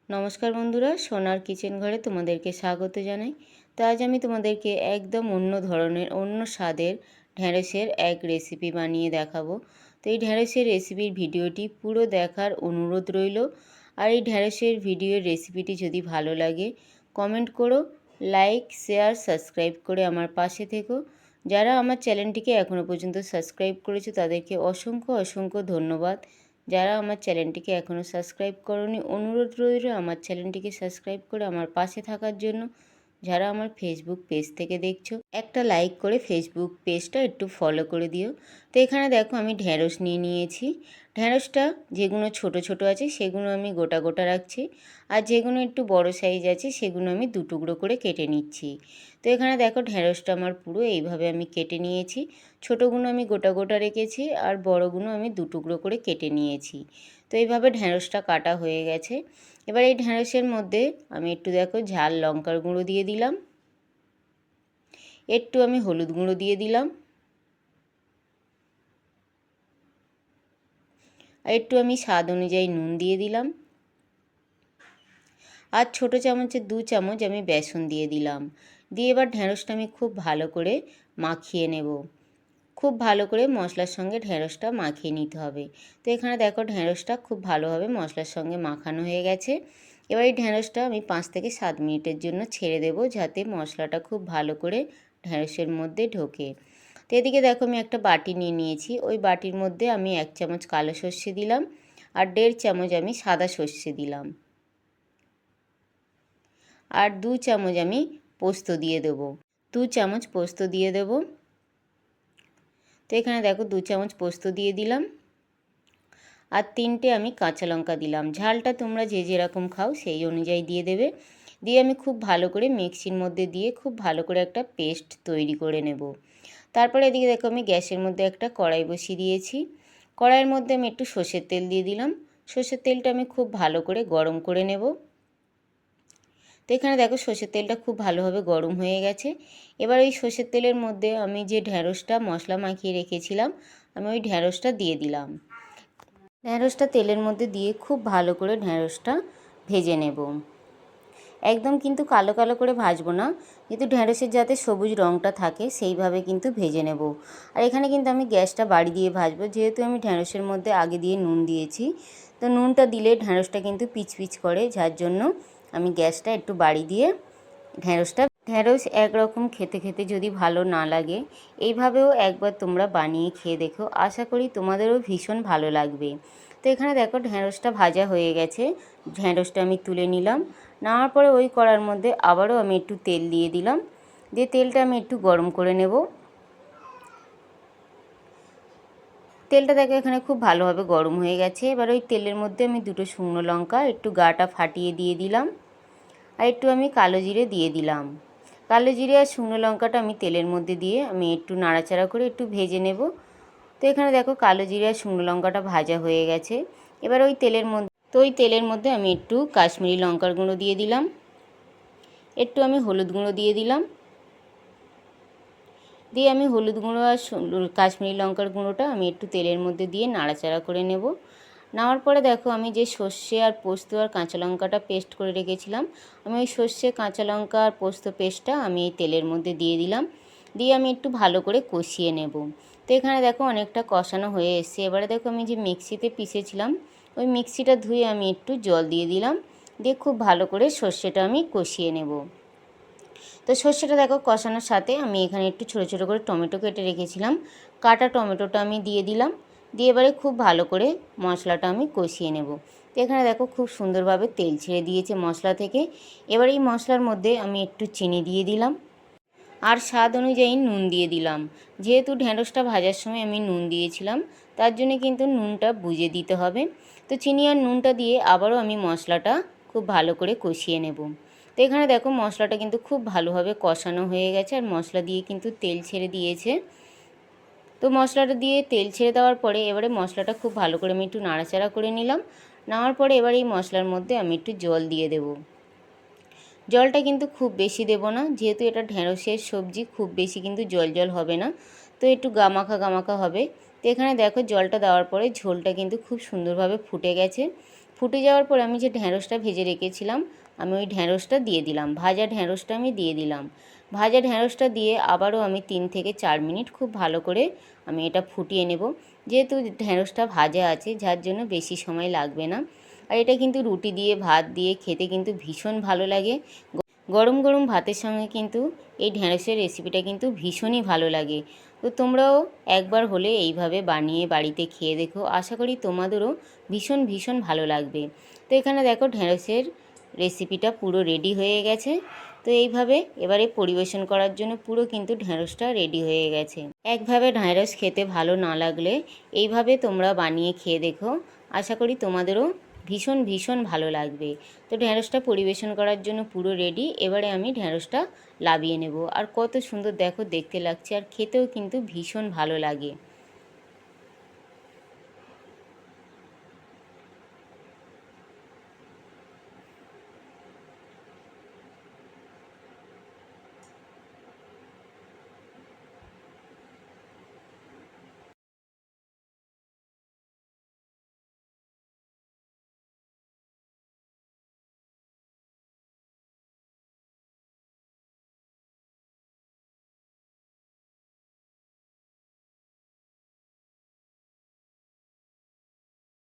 নমস্কার বন্ধুরা, সোনার কিচেন ঘরে তোমাদেরকে স্বাগত জানাই। তো আজ আমি তোমাদেরকে একদম অন্য ধরনের অন্য স্বাদের ঢ্যাঁড়সের এক রেসিপি বানিয়ে দেখাবো। তো এই ঢ্যাঁড়সের রেসিপির ভিডিওটি পুরো দেখার অনুরোধ রইল। আর এই ঢ্যাঁড়সের ভিডিওর রেসিপিটি যদি ভালো লাগে কমেন্ট করো, লাইক শেয়ার সাবস্ক্রাইব করে আমার পাশে থেকো। যারা আমার চ্যানেলটিকে এখনও পর্যন্ত সাবস্ক্রাইব করেছো তাদেরকে অসংখ্য অসংখ্য ধন্যবাদ। যারা আমার চ্যানেলটিকে এখনও সাবস্ক্রাইব করোনি অনুরোধ রইল আমার চ্যানেলটিকে সাবস্ক্রাইব করে আমার পাশে থাকার জন্য। যারা আমার ফেসবুক পেজ থেকে দেখছো একটা লাইক করে ফেসবুক পেজটা একটু ফলো করে দিও। তো এখানে দেখো আমি ঢ্যাঁড়স নিয়ে নিয়েছি। ঢ্যাঁড়সটা যেগুলো ছোট ছোট আছে সেগুলো আমি গোটা গোটা রাখছি, আর যেগুলো একটু বড় সাইজ আছে সেগুলো আমি দু টুকরো করে কেটে নিচ্ছি। তো এখানে দেখো ঢ্যাঁড়সটা আমার পুরো এইভাবে আমি কেটে নিয়েছি। ছোটোগুলো আমি গোটা গোটা রেখেছি আর বড়গুলো আমি দু টুকরো করে কেটে নিয়েছি। তো এইভাবে ঢ্যাঁড়সটা কাটা হয়ে গেছে। এবার এই ঢ্যাঁড়সের মধ্যে আমি একটু দেখো ঝাল লঙ্কার গুঁড়ো দিয়ে দিলাম, একটু আমি হলুদ গুঁড়ো দিয়ে দিলাম, আর একটু আমি স্বাদ অনুযায়ী নুন দিয়ে দিলাম, আর ছোটো চামচের 2 চামচ আমি বেসন দিয়ে দিলাম। দিয়ে এবার ঢ্যাঁড়সটা আমি খুব ভালো করে মাখিয়ে নেব। খুব ভালো করে মশলার সঙ্গে ঢ্যাঁড়সটা মাখিয়ে নিতে হবে। তো এখানে দেখো ঢ্যাঁড়সটা খুব ভালোভাবে মশলার সঙ্গে মাখানো হয়ে গেছে। এবার এই ঢ্যাঁড়সটা আমি 5 থেকে 7 মিনিটের জন্য ছেড়ে দেব, যাতে মশলাটা খুব ভালো করে ঢ্যাঁড়সের মধ্যে ঢোকে। তো এদিকে দেখো আমি একটা বাটি নিয়ে নিয়েছি। ওই বাটির মধ্যে আমি 1 চামচ কালো সর্ষে দিলাম, আর 1.5 চামচ আমি সাদা সর্ষে দিলাম, আর 2 চামচ আমি পোস্ত দিয়ে দেবো। 2 চামচ পোস্ত দিয়ে দেবো। তো এখানে দেখো 2 চামচ পোস্ত দিয়ে দিলাম, আর 3টে আমি কাঁচা লঙ্কা দিলাম। ঝালটা তোমরা যে যেরকম খাও সেই অনুযায়ী দিয়ে দেবে। দিয়ে আমি খুব ভালো করে মিক্সির মধ্যে দিয়ে খুব ভালো করে একটা পেস্ট তৈরি করে নেব। তারপরে এদিকে দেখো আমি গ্যাসের মধ্যে একটা কড়াই বসিয়ে দিয়েছি। কড়াইয়ের মধ্যে আমি একটু সর্ষের তেল দিয়ে দিলাম। সর্ষের তেলটা আমি খুব ভালো করে গরম করে নেব। তো এখানে দেখো সর্ষের তেলটা খুব ভালোভাবে গরম হয়ে গেছে। এবার ওই সর্ষের তেলের মধ্যে আমি যে ঢ্যাঁড়সটা মশলা মাখিয়ে রেখেছিলাম আমি ওই ঢ্যাঁড়সটা দিয়ে দিলাম। ঢ্যাঁড়সটা তেলের মধ্যে দিয়ে খুব ভালো করে ঢ্যাঁড়সটা ভেজে নেব। একদম কিন্তু কালো কালো করে ভাজবো না, কিন্তু ঢ্যাঁড়সের যাতে সবুজ রঙটা থাকে সেইভাবে কিন্তু ভেজে নেব। আর এখানে কিন্তু আমি গ্যাসটা বাড়ি দিয়ে ভাজবো, যেহেতু আমি ঢ্যাঁড়সের মধ্যে আগে দিয়ে নুন দিয়েছি। তো নুনটা দিলে ঢ্যাঁড়সটা কিন্তু পিচ পিচ করে, যার জন্য আমি গ্যাসটা একটু বাড়ি দিয়ে ঢ্যাঁড়স একরকম খেতে খেতে যদি ভালো না লাগে এইভাবেও একবার তোমরা বানিয়ে খেয়ে দেখো, আশা করি তোমাদেরও ভীষণ ভালো লাগবে। তো এখানে দেখো ঢ্যাঁড়সটা ভাজা হয়ে গেছে। ঢ্যাঁড়সটা আমি তুলে নিলাম। নেওয়ার পরে ওই কড়ার মধ্যে আবারও আমি একটু তেল দিয়ে দিলাম। দিয়ে তেলটা আমি একটু গরম করে নেব। তেলটা দেখো এখানে খুব ভালোভাবে গরম হয়ে গেছে। এবার ওই তেলের মধ্যে আমি 2টো শুকনো লঙ্কা একটু গাটা ফাটিয়ে দিয়ে দিলাম, আর একটু আমি কালো জিরে দিয়ে দিলাম। কালো জিরে আর শুকনো লঙ্কাটা আমি তেলের মধ্যে দিয়ে আমি একটু নাড়াচাড়া করে একটু ভেজে নেব। তো এখানে দেখো কালো জিরে আর শুকনো লঙ্কাটা ভাজা হয়ে গেছে। এবার ওই তেলের মধ্যে আমি একটু কাশ্মীরি লঙ্কার গুঁড়ো দিয়ে দিলাম, একটু আমি হলুদ গুঁড়ো দিয়ে দিলাম। দিয়ে আমি হলুদ গুঁড়ো আর কাশ্মীরি লঙ্কার গুঁড়োটা আমি একটু তেলের মধ্যে দিয়ে নাড়াচাড়া করে নেব। নেওয়ার পরে দেখো আমি যে সর্ষে আর পোস্ত আর কাঁচা লঙ্কাটা পেস্ট করে রেখেছিলাম, আমি ওই সর্ষে কাঁচা লঙ্কা আর পোস্ত পেস্টটা আমি এই তেলের মধ্যে দিয়ে দিলাম। দিয়ে আমি একটু ভালো করে কষিয়ে নেব। তো এখানে দেখো অনেকটা কষানো হয়ে এসছে। এবারে দেখো আমি যে মিক্সিতে পিষেছিলাম ওই মিক্সিটা ধুয়ে আমি একটু জল দিয়ে দিলাম। দিয়ে খুব ভালো করে সর্ষেটা আমি কষিয়ে নেব। তো সর্ষেটা দেখো কষানোর সাথে আমি এখানে একটু ছোটো ছোটো করে টমেটো কেটে রেখেছিলাম, কাটা টমেটোটা আমি দিয়ে দিলাম। দিয়ে এবারে খুব ভালো করে মশলাটা আমি কষিয়ে নেব। তো এখানে দেখো খুব সুন্দরভাবে তেল ছেড়ে দিয়েছে মশলা থেকে। এবার এই মশলার মধ্যে আমি একটু চিনি দিয়ে দিলাম, আর স্বাদ অনুযায়ী নুন দিয়ে দিলাম। যেহেতু ঢ্যাঁড়সটা ভাজার সময় আমি নুন দিয়েছিলাম, তার জন্য কিন্তু নুনটা বুঝে দিতে হবে। তো চিনি আর নুনটা দিয়ে আবারও আমি মশলাটা খুব ভালো করে কষিয়ে নেব। তো এখানে দেখো মশলাটা কিন্তু খুব ভালোভাবে কষানো হয়ে গেছে, আর মশলা দিয়ে কিন্তু তেল ছেড়ে দিয়েছে। তো মশলাটা দিয়ে তেল ছেড়ে দেওয়ার পরে এবারে মশলাটা খুব ভালো করে আমি একটু নাড়াচাড়া করে নিলাম। নেওয়ার পরে এবার এই মশলার মধ্যে আমি একটু জল দিয়ে দেব। জলটা কিন্তু খুব বেশি দেব না, যেহেতু এটা ঢ্যাঁড়সের সবজি, খুব বেশি কিন্তু জল জল হবে না, তো একটু গামাখা গামাখা হবে। তো এখানে দেখো জলটা দেওয়ার পরে ঝোলটা কিন্তু খুব সুন্দরভাবে ফুটে গেছে। ফুটে যাওয়ার পর আমি যে ঢ্যাঁড়সটা ভেজে রেখেছিলাম আমি ওই ঢ্যাঁড়সটা দিয়ে দিলাম, ভাজা ঢ্যাঁড়সটা আমি দিয়ে দিলাম। ভাজা ঢ্যাঁড়সটা দিয়ে আবারও আমি 3 থেকে 4 মিনিট খুব ভালো করে আমি এটা ফুটিয়ে নেব। যেহেতু ঢ্যাঁড়সটা ভাজা আছে যার জন্য বেশি সময় লাগবে না। আর এটা কিন্তু রুটি দিয়ে ভাত দিয়ে খেতে কিন্তু ভীষণ ভালো লাগে। গরম গরম ভাতের সঙ্গে কিন্তু এই ঢ্যাঁড়সের রেসিপিটা কিন্তু ভীষণই ভালো লাগে। তো তোমরাও একবার হলে এইভাবে বানিয়ে বাড়িতে খেয়ে দেখো, আশা করি তোমাদেরও ভীষণ ভীষণ ভালো লাগবে। তো এখানে দেখো ঢ্যাঁড়সের রেসিপিটা পুরো রেডি হয়ে গেছে। তো এইভাবে এবারে পরিবেশন করার জন্য পুরো কিন্তু ঢ্যাঁড়সটা রেডি হয়ে গেছে। একভাবে ঢ্যাঁড়স খেতে ভালো না লাগলে এইভাবে তোমরা বানিয়ে খেয়ে দেখো, আশা করি তোমাদেরও ভীষণ ভীষণ ভালো লাগবে। তো ঢ্যাঁড়সটা পরিবেশন করার জন্য পুরো রেডি। এবারে আমি ঢ্যাঁড়সটা নামিয়ে নেব। আর কত সুন্দর দেখো দেখতে লাগছে, আর খেতেও কিন্তু ভীষণ ভালো লাগে।